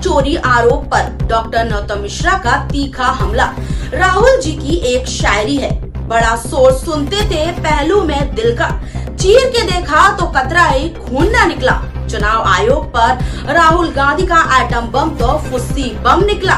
चोरी आरोप पर डॉक्टर नौतम मिश्रा का तीखा हमला। राहुल जी की एक शायरी है, बड़ा शोर सुनते थे पहलू में दिल का, चीर के देखा तो कतराई खून न निकला। चुनाव आयोग पर राहुल गांधी का एटम बम तो फुस्सी बम निकला।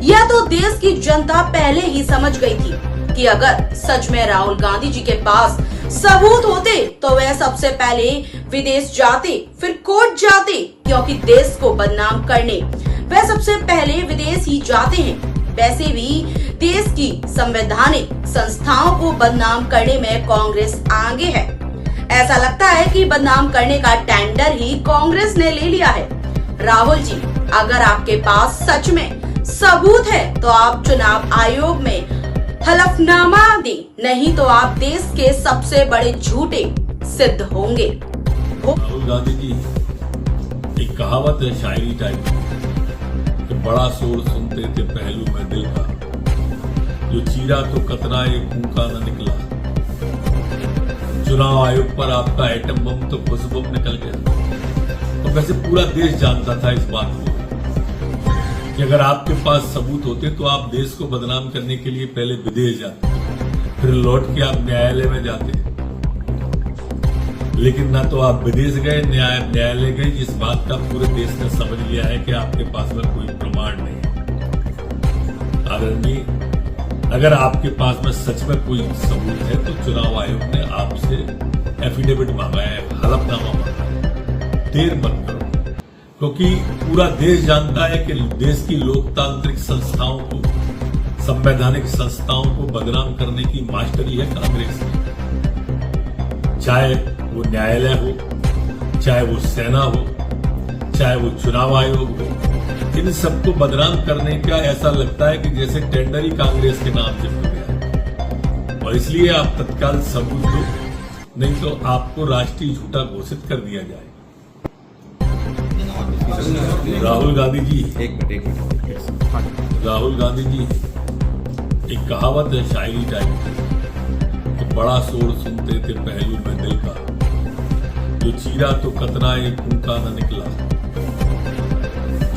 यह तो देश की जनता पहले ही समझ गई थी कि अगर सच में राहुल गांधी जी के पास सबूत होते तो वह सबसे पहले विदेश जाते, फिर कोर्ट जाते, क्योंकि देश को बदनाम करने वह सबसे पहले विदेश ही जाते हैं। वैसे भी देश की संवैधानिक संस्थाओं को बदनाम करने में कांग्रेस आगे है। ऐसा लगता है कि बदनाम करने का टेंडर ही कांग्रेस ने ले लिया है। राहुल जी, अगर आपके पास सच में सबूत है तो आप चुनाव आयोग में हलफनामा दें, नहीं तो आप देश के सबसे बड़े झूठे सिद्ध होंगे। राहुल गांधी जी, एक कहावत है शायरी टाइप कि बड़ा शोर सुनते थे पहलू में दिल का, जो चीरा तो कतरा एक फूंका न निकला। चुनाव आयोग पर आपका एटम बम तो फुस बम निकल गया। तो वैसे पूरा देश जानता था इस बात को कि अगर आपके पास सबूत होते तो आप देश को बदनाम करने के लिए पहले विदेश जाते, फिर लौट के आप न्यायालय में जाते। लेकिन ना तो आप विदेश गए, न्यायालय गए, जिस बात का पूरे देश ने समझ लिया है कि आपके पास में कोई प्रमाण नहीं है। आदरणीय, अगर आपके पास में सच में कोई सबूत है तो चुनाव आयोग ने आपसे एफिडेविट मांगा है, हलफनामा मांगा है। देर मत करो, क्योंकि पूरा देश जानता है कि देश की लोकतांत्रिक संस्थाओं को, संवैधानिक संस्थाओं को बदनाम करने की मास्टरी है कांग्रेस की। चाहे वो न्यायालय हो, चाहे वो सेना हो, चाहे वो चुनाव आयोग हो, इन सबको बदनाम करने का ऐसा लगता है कि जैसे टेंडर ही कांग्रेस के नाम से हो गया। और इसलिए आप तत्काल सबूत दो, नहीं तो आपको राष्ट्रीय झूठा घोषित कर दिया जाए। राहुल गांधी जी, एक मिनट। राहुल गांधी जी, एक कहावत है शायरी टाइप कि बड़ा शोर सुनते थे पहलू में दिल का, जो चीरा तो कतरा एक फूंका न निकला।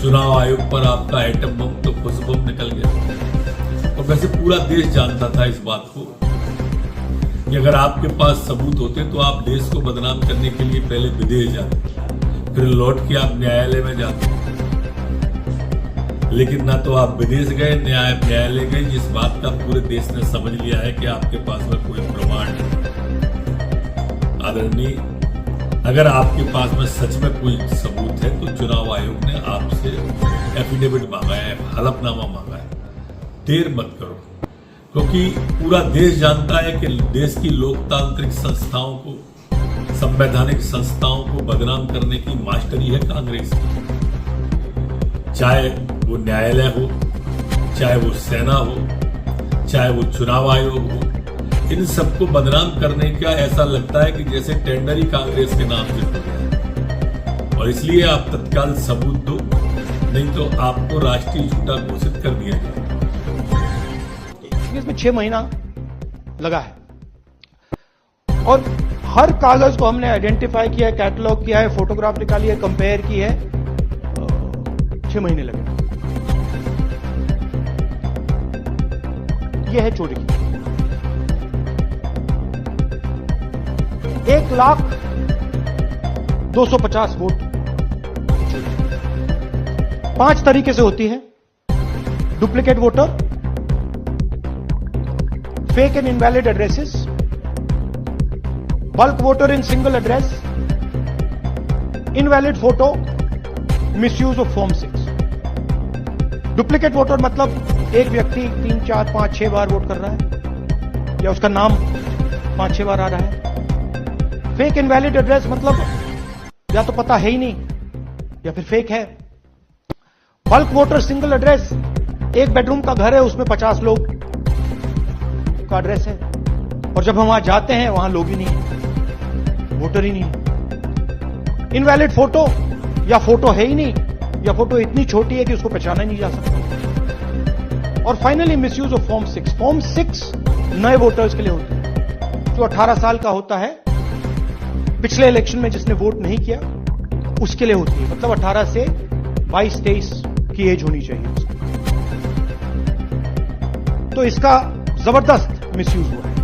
चुनाव आयोग पर आपका एटम बम तो फुस बम निकल गया। और वैसे पूरा देश जानता था इस बात को कि अगर आपके पास सबूत होते तो आप देश को बदनाम करने के लिए पहले विदेश जाते, फिर लौट के आप न्यायालय में जाते। लेकिन ना तो आप विदेश गए, न्यायालय गए, जिस बात का पूरे देश ने समझ लिया है कि आपके पास में कोई प्रमाण नहीं। आदरणीय, अगर आपके पास में सच में कोई सबूत है तो चुनाव आयोग ने आपसे एफिडेविट मांगा है, हलफनामा मांगा है। देर मत करो, क्योंकि पूरा देश जानता है कि देश की लोकतांत्रिक संस्थाओं को, संवैधानिक संस्थाओं को बदनाम करने की मास्टरी है कांग्रेस की। चाहे वो न्यायालय हो, चाहे वो सेना हो, चाहे वो चुनाव आयोग हो, इन सबको बदनाम करने का ऐसा लगता है कि जैसे टेंडर ही कांग्रेस के नाम से हो गया। और इसलिए आप तत्काल सबूत दो, नहीं तो आपको राष्ट्रीय झूठा घोषित कर दिया जाए। इसमें 6 महीना लगा है और हर कागज को हमने आइडेंटिफाई किया है, कैटलॉग किया है, फोटोग्राफ निकाली है, कंपेयर की है। 6 महीने लगे। यह है चोरी। 1,02,50 वोट 5 तरीके से होती है। Duplicate voter, fake and invalid addresses, bulk voter in single address, invalid photo, misuse of form 6। Duplicate voter मतलब एक व्यक्ति 3, 4, 5, 6 बार वोट कर रहा है या उसका नाम 5-6 बार आ रहा है। फेक इनवैलिड एड्रेस मतलब या तो पता है ही नहीं या फिर फेक है। बल्क वोटर सिंगल एड्रेस, एक बेडरूम का घर है, उसमें 50 लोग का एड्रेस है और जब हम वहां जाते हैं वहां लोग ही नहीं है, वोटर ही नहीं है। इनवैलिड फोटो, या फोटो है ही नहीं या फोटो इतनी छोटी है कि उसको पहचाना नहीं जा सकता। और finally misuse of form 6। Form 6 नए वोटर्स के लिए होती है, जो 18 साल का होता है, पिछले इलेक्शन में जिसने वोट नहीं किया उसके लिए होती है। मतलब 18 से 22-23 की एज होनी चाहिए उसकी। तो इसका जबरदस्त मिसयूज हुआ है।